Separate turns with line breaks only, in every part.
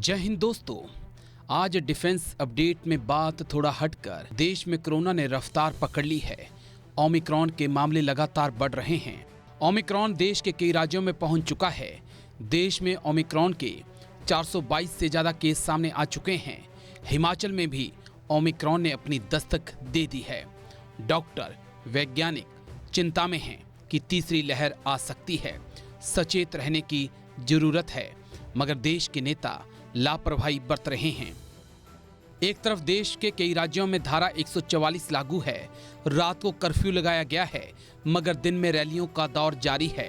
जय हिंद दोस्तों। आज डिफेंस अपडेट में बात थोड़ा हटकर देश में कोरोना ने रफ्तार पकड़ ली है। ओमिक्रॉन के मामले लगातार बढ़ रहे हैं। ओमिक्रॉन देश के कई राज्यों में पहुंच चुका है। देश में ओमिक्रॉन के 422 से ज्यादा केस सामने आ चुके हैं। हिमाचल में भी ओमिक्रॉन ने अपनी दस्तक दे दी है। डॉक्टर, वैज्ञानिक चिंता में हैं कि तीसरी लहर आ सकती है। सचेत रहने की जरूरत है, मगर देश के नेता लापरवाही बरत रहे हैं। एक तरफ देश के कई राज्यों में धारा 144 लागू है। रात को कर्फ्यू लगाया गया है, मगर दिन में रैलियों का दौर जारी है।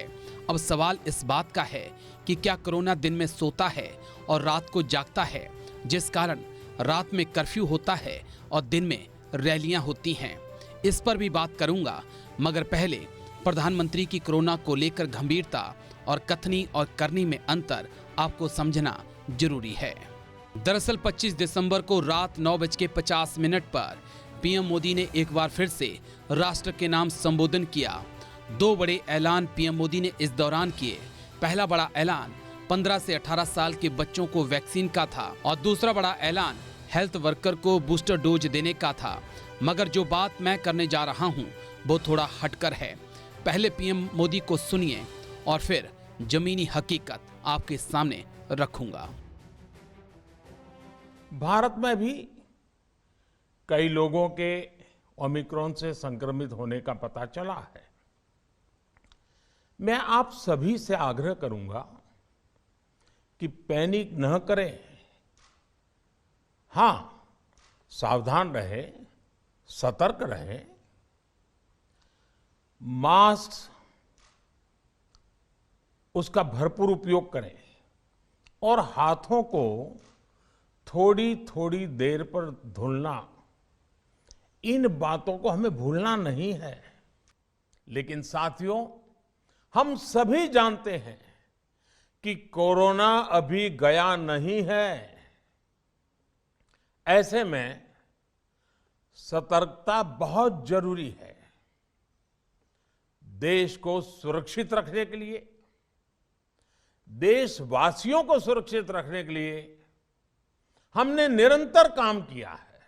अब सवाल इस बात का है कि क्या कोरोना दिन में सोता है और रात को जागता है, जिस कारण रात में कर्फ्यू होता है और दिन में रैलियां होती हैं। इस पर भी बात करूंगा, मगर पहले प्रधानमंत्री की कोरोना को लेकर गंभीरता और कथनी और करनी में अंतर आपको समझना जरूरी है। दरअसल 25 दिसंबर को रात 9:50 पर पीएम मोदी ने एक बार फिर से राष्ट्र के नाम संबोधन किया। दो बड़े ऐलान पीएम मोदी ने इस दौरान किए। पहला बड़ा ऐलान 15 से 18 साल के बच्चों को वैक्सीन का था और दूसरा बड़ा ऐलान हेल्थ वर्कर को बूस्टर डोज देने का था। मगर जो बात मैं करने जा रहा हूं वो थोड़ा हटकर है। पहले पीएम मोदी को सुनिए और फिर जमीनी हकीकत आपके सामने रखूंगा।
भारत में भी कई लोगों के ओमिक्रॉन से संक्रमित होने का पता चला है। मैं आप सभी से आग्रह करूंगा कि पैनिक न करें। हां, सावधान रहें, सतर्क रहें, मास्क उसका भरपूर उपयोग करें और हाथों को थोड़ी थोड़ी देर पर धुलना, इन बातों को हमें भूलना नहीं है। लेकिन साथियों, हम सभी जानते हैं कि कोरोना अभी गया नहीं है। ऐसे में सतर्कता बहुत जरूरी है। देश को सुरक्षित रखने के लिए, देशवासियों को सुरक्षित रखने के लिए हमने निरंतर काम किया है।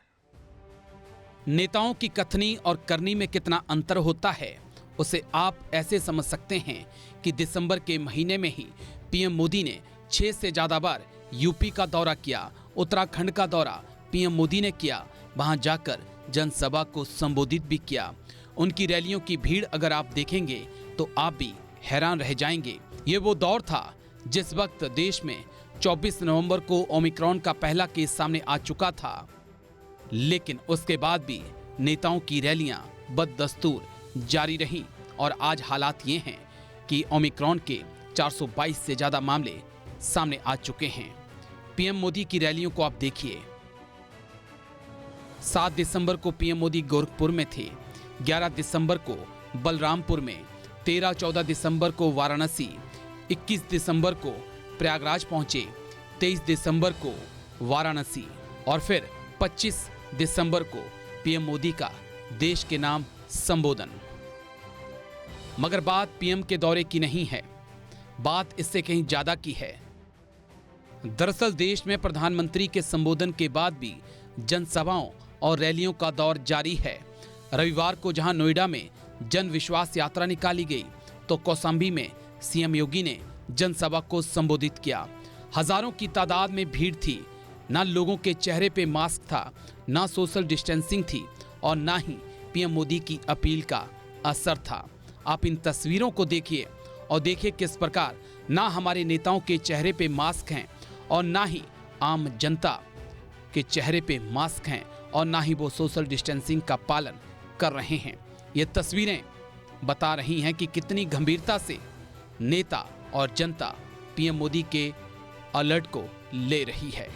नेताओं की कथनी और करनी में कितना अंतर होता है, उसे आप ऐसे समझ सकते हैं कि दिसंबर के महीने में ही पीएम मोदी ने 6 से ज्यादा बार यूपी का दौरा किया। उत्तराखंड का दौरा पीएम मोदी ने किया। वहां जाकर जनसभा को संबोधित भी किया। उनकी रैलियों की भीड़ अगर आप देखेंगे तो आप भी हैरान रह जाएंगे। ये वो दौर था जिस वक्त देश में 24 नवंबर को ओमिक्रॉन का पहला केस सामने आ चुका था। लेकिन उसके बाद भी नेताओं की रैलियां बददस्तूर जारी रहीं और आज हालात ये हैं कि ओमिक्रॉन के 422 से ज्यादा मामले सामने आ चुके हैं। पीएम मोदी की रैलियों को आप देखिए। 7 दिसंबर को पीएम मोदी गोरखपुर में थे, 11 दिसंबर को बलरामपुर में, 13-14 दिसंबर को वाराणसी, 21 दिसंबर को प्रयागराज पहुंचे, 23 दिसंबर को वाराणसी और फिर 25 दिसंबर को पीएम मोदी का देश के नाम संबोधन। मगर बात पीएम के दौरे की नहीं है, बात इससे कहीं ज्यादा की है। दरअसल देश में प्रधानमंत्री के संबोधन के बाद भी जनसभाओं और रैलियों का दौर जारी है। रविवार को जहां नोएडा में जन विश्वास यात्रा निकाली गई, तो कौशाम्बी में सीएम योगी ने जनसभा को संबोधित किया। हजारों की तादाद में भीड़ थी। ना लोगों के चेहरे पे मास्क था, ना सोशल डिस्टेंसिंग थी और ना ही पीएम मोदी की अपील का असर था। आप इन तस्वीरों को देखिए और देखिए किस प्रकार ना हमारे नेताओं के चेहरे पे मास्क हैं और ना ही आम जनता के चेहरे पे मास्क हैं और ना ही वो सोशल डिस्टेंसिंग का पालन कर रहे हैं। ये तस्वीरें बता रही हैं कि कितनी गंभीरता से नेता और जनता पीएम मोदी के अलर्ट को ले रही है।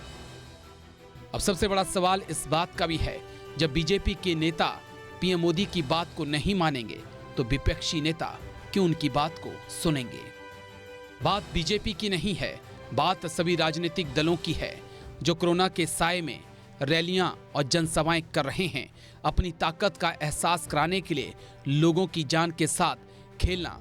अब सबसे बड़ा सवाल इस बात का भी है, जब बीजेपी के नेता पीएम मोदी की बात को नहीं मानेंगे तो विपक्षी नेता क्यों उनकी बात को सुनेंगे? बात बीजेपी की नहीं है, बात सभी राजनीतिक दलों की है जो कोरोना के साए में रैलियां और जनसभाएं कर रहे हैं। अपनी ताकत का एहसास कराने के लिए लोगों की जान के साथ खेलना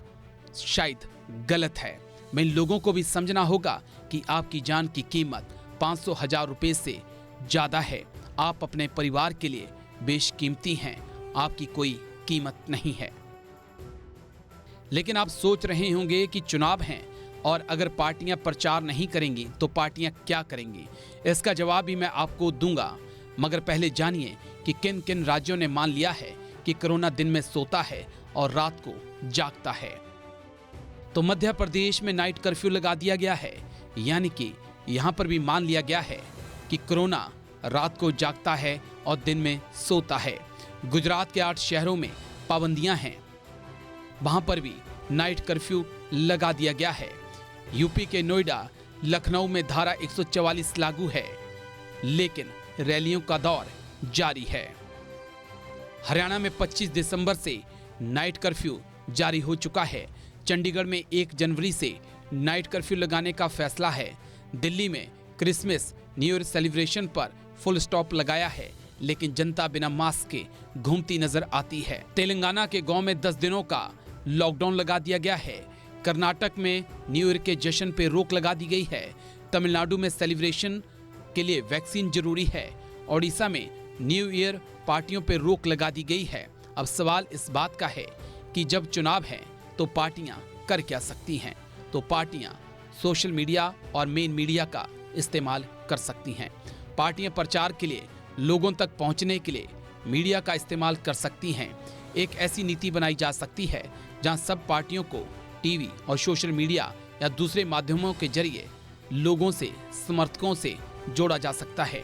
शायद गलत है। मैं लोगों को भी समझना होगा कि आपकी जान की कीमत 500,000 रुपए से ज्यादा है। आप अपने परिवार के लिए बेशकीमती हैं, आपकी कोई कीमत नहीं है। लेकिन आप सोच रहे होंगे कि चुनाव हैं और अगर पार्टियां प्रचार नहीं करेंगी तो पार्टियां क्या करेंगी। इसका जवाब भी मैं आपको दूंगा, मगर पहले जानिए कि किन किन राज्यों ने मान लिया है कि कोरोना दिन में सोता है और रात को जागता है। तो मध्य प्रदेश में नाइट कर्फ्यू लगा दिया गया है, यानी कि यहां पर भी मान लिया गया है कि कोरोना रात को जागता है और दिन में सोता है। गुजरात के 8 शहरों में पाबंदियां हैं, वहां पर भी नाइट कर्फ्यू लगा दिया गया है। यूपी के नोएडा, लखनऊ में धारा 144 लागू है, लेकिन रैलियों का दौर जारी है। हरियाणा में 25 दिसंबर से नाइट कर्फ्यू जारी हो चुका है। चंडीगढ़ में 1 जनवरी से नाइट कर्फ्यू लगाने का फैसला है। दिल्ली में क्रिसमस न्यू ईयर सेलिब्रेशन पर फुल स्टॉप लगाया है, लेकिन जनता बिना मास्क के घूमती नजर आती है। तेलंगाना के गांव में 10 दिनों का लॉकडाउन लगा दिया गया है। कर्नाटक में न्यू ईयर के जश्न पे रोक लगा दी गई है। तमिलनाडु में सेलिब्रेशन के लिए वैक्सीन जरूरी है। ओडिशा में न्यू ईयर पार्टियों पे रोक लगा दी गई है। अब सवाल इस बात का है कि जब चुनाव है तो पार्टियां कर क्या सकती हैं। तो पार्टियां सोशल मीडिया और मेन मीडिया का इस्तेमाल कर सकती हैं। पार्टियां प्रचार के लिए, लोगों तक पहुंचने के लिए मीडिया का इस्तेमाल कर सकती हैं। एक ऐसी नीति बनाई जा सकती है जहां सब पार्टियों को टीवी और सोशल मीडिया या दूसरे माध्यमों के जरिए लोगों से, समर्थकों से जोड़ा जा सकता है।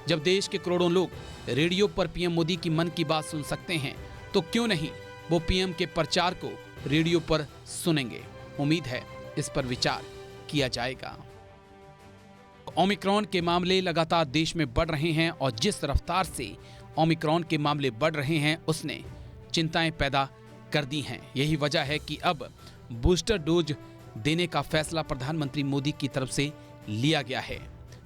जब देश के करोड़ों लोग रेडियो पर पीएम मोदी की मन की बात सुन सकते हैं, तो क्यों नहीं वो पीएम के प्रचार को रेडियो पर सुनेंगे। उम्मीद है इस पर विचार किया जाएगा। ओमिक्रॉन के मामले लगातार देश में बढ़ रहे हैं और जिस रफ्तार से ओमिक्रॉन के मामले बढ़ रहे हैं उसने चिंताएं पैदा कर दी हैं। यही वजह है कि अब बूस्टर डोज देने का फैसला प्रधानमंत्री मोदी की तरफ से लिया गया है।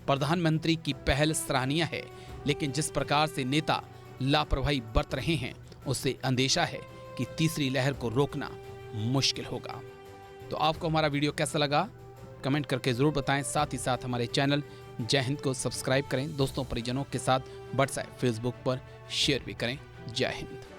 प्रधानमंत्री की पहल सराहनीय है, लेकिन जिस प्रकार से नेता लापरवाही बरत रहे हैं उससे अंदेशा है कि तीसरी लहर को रोकना मुश्किल होगा। तो आपको हमारा वीडियो कैसा लगा कमेंट करके जरूर बताएं। साथ ही साथ हमारे चैनल जय हिंद को सब्सक्राइब करें। दोस्तों परिजनों के साथ व्हाट्सएप, फेसबुक पर शेयर भी करें। जय हिंद।